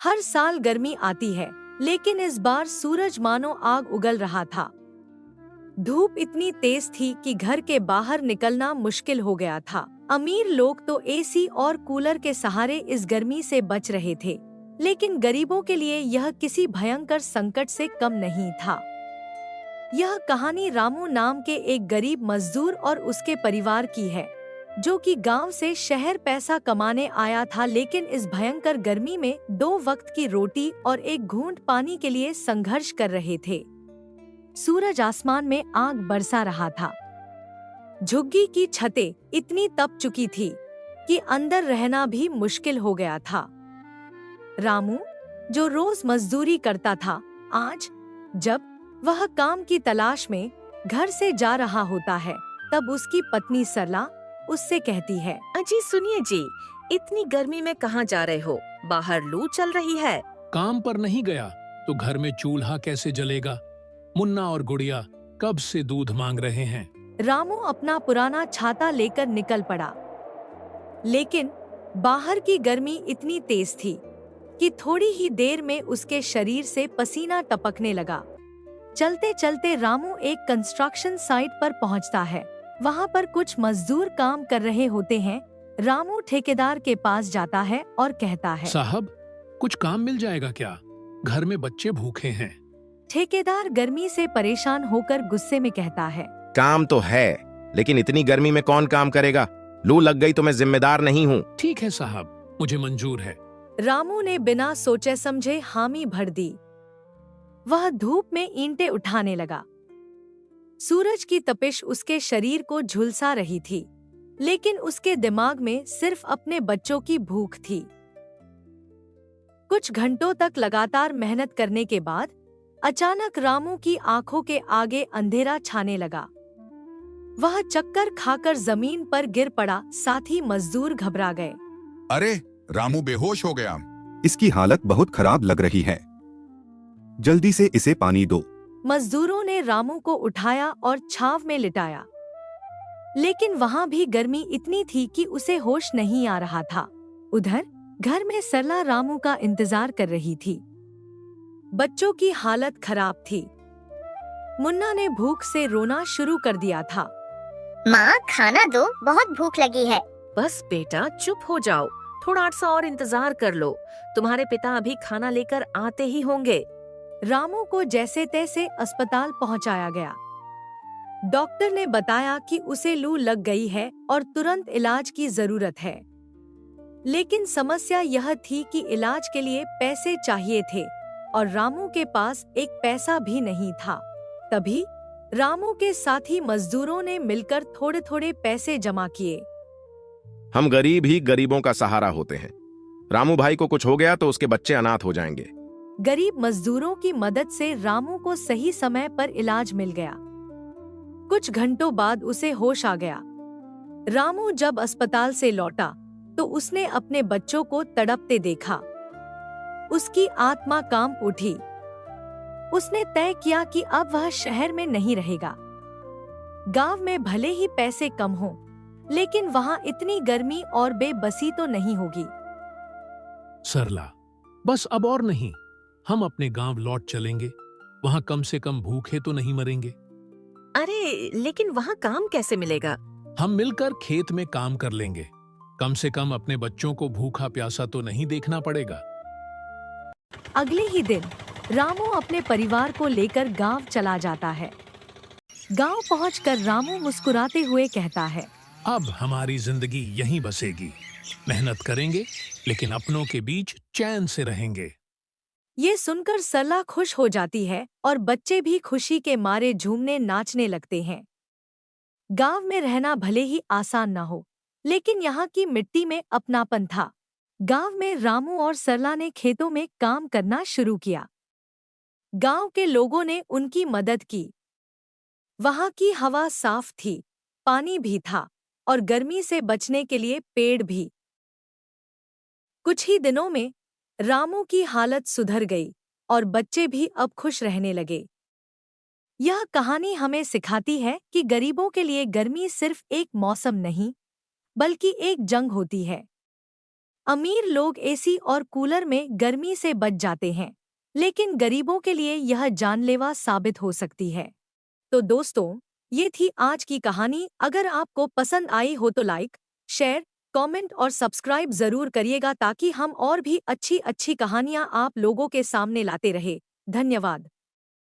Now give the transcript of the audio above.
हर साल गर्मी आती है, लेकिन इस बार सूरज मानो आग उगल रहा था। धूप इतनी तेज थी कि घर के बाहर निकलना मुश्किल हो गया था। अमीर लोग तो एसी और कूलर के सहारे इस गर्मी से बच रहे थे, लेकिन गरीबों के लिए यह किसी भयंकर संकट से कम नहीं था। यह कहानी रामू नाम के एक गरीब मजदूर और उसके परिवार की है, जो कि गांव से शहर पैसा कमाने आया था, लेकिन इस भयंकर गर्मी में 2 वक्त की रोटी और एक घूंट पानी के लिए संघर्ष कर रहे थे। सूरज आसमान में आग बरसा रहा था। झुग्गी की छतें इतनी तप चुकी थी कि अंदर रहना भी मुश्किल हो गया था। रामू, जो रोज मजदूरी करता था, आज जब वह काम की तलाश में घर से जा रहा होता है, तब उसकी पत्नी सरला उससे कहती है, अजी सुनिए जी, इतनी गर्मी में कहाँ जा रहे हो? बाहर लू चल रही है। काम पर नहीं गया तो घर में चूल्हा कैसे जलेगा? मुन्ना और गुड़िया कब से दूध मांग रहे हैं। रामू अपना पुराना छाता लेकर निकल पड़ा, लेकिन बाहर की गर्मी इतनी तेज थी कि थोड़ी ही देर में उसके शरीर से पसीना टपकने लगा। चलते चलते रामू एक कंस्ट्रक्शन साइट पर पहुंचता है। वहां पर कुछ मजदूर काम कर रहे होते हैं। रामू ठेकेदार के पास जाता है और कहता है, साहब, कुछ काम मिल जाएगा क्या? घर में बच्चे भूखे हैं। ठेकेदार गर्मी से परेशान होकर गुस्से में कहता है, काम तो है, लेकिन इतनी गर्मी में कौन काम करेगा? लू लग गई तो मैं जिम्मेदार नहीं हूँ। ठीक है साहब, मुझे मंजूर है। रामू ने बिना सोचे समझे हामी भर दी। वह धूप में ईंटें उठाने लगा। सूरज की तपिश उसके शरीर को झुलसा रही थी, लेकिन उसके दिमाग में सिर्फ अपने बच्चों की भूख थी। कुछ घंटों तक लगातार मेहनत करने के बाद अचानक रामू की आंखों के आगे अंधेरा छाने लगा। वह चक्कर खाकर जमीन पर गिर पड़ा, साथ ही मजदूर घबरा गए। अरे, रामू बेहोश हो गया। इसकी हालत बहुत खराब लग रही है, जल्दी से इसे पानी दो। मजदूरों ने रामू को उठाया और छांव में लिटाया, लेकिन वहां भी गर्मी इतनी थी कि उसे होश नहीं आ रहा था। उधर घर में सरला रामू का इंतजार कर रही थी। बच्चों की हालत खराब थी। मुन्ना ने भूख से रोना शुरू कर दिया था। माँ, खाना दो, बहुत भूख लगी है। बस बेटा चुप हो जाओ, थोड़ा सा और इंतजार कर लो, तुम्हारे पिता अभी खाना लेकर आते ही होंगे। रामू को जैसे तैसे अस्पताल पहुंचाया गया। डॉक्टर ने बताया कि उसे लू लग गई है और तुरंत इलाज की जरूरत है। लेकिन समस्या यह थी कि इलाज के लिए पैसे चाहिए थे और रामू के पास एक पैसा भी नहीं था। तभी रामू के साथी मजदूरों ने मिलकर थोड़े थोड़े पैसे जमा किए। हम गरीब ही गरीबों का सहारा होते हैं। रामू भाई को कुछ हो गया तो उसके बच्चे अनाथ हो जाएंगे। गरीब मजदूरों की मदद से रामू को सही समय पर इलाज मिल गया। कुछ घंटों बाद उसे होश आ गया। रामू जब अस्पताल से लौटा तो उसने अपने बच्चों को तड़पते देखा। उसकी आत्मा कांप उठी। उसने तय किया कि अब वह शहर में नहीं रहेगा। गांव में भले ही पैसे कम हों, लेकिन वहां इतनी गर्मी और बेबसी तो नहीं होगी। सरला, बस अब और नहीं, हम अपने गांव लौट चलेंगे। वहां कम से कम भूखे तो नहीं मरेंगे। अरे, लेकिन वहाँ काम कैसे मिलेगा? हम मिलकर खेत में काम कर लेंगे। कम से कम अपने बच्चों को भूखा प्यासा तो नहीं देखना पड़ेगा। अगले ही दिन रामू अपने परिवार को लेकर गांव चला जाता है। गांव पहुंचकर रामू मुस्कुराते हुए कहता है, अब हमारी जिंदगी यहीं बसेगी। मेहनत करेंगे, लेकिन अपनों के बीच चैन से रहेंगे। ये सुनकर सरला खुश हो जाती है और बच्चे भी खुशी के मारे झूमने नाचने लगते हैं। गांव में रहना भले ही आसान न हो, लेकिन यहाँ की मिट्टी में अपनापन था। गांव में रामू और सरला ने खेतों में काम करना शुरू किया। गांव के लोगों ने उनकी मदद की। वहाँ की हवा साफ थी, पानी भी था और गर्मी से बचने के लिए पेड़ भी। कुछ ही दिनों में रामू की हालत सुधर गई और बच्चे भी अब खुश रहने लगे। यह कहानी हमें सिखाती है कि गरीबों के लिए गर्मी सिर्फ एक मौसम नहीं, बल्कि एक जंग होती है। अमीर लोग एसी और कूलर में गर्मी से बच जाते हैं, लेकिन गरीबों के लिए यह जानलेवा साबित हो सकती है। तो दोस्तों, ये थी आज की कहानी। अगर आपको पसंद आई हो तो लाइक, शेयर, कमेंट और सब्सक्राइब जरूर करिएगा ताकि हम और भी अच्छी अच्छी कहानियां आप लोगों के सामने लाते रहे। धन्यवाद।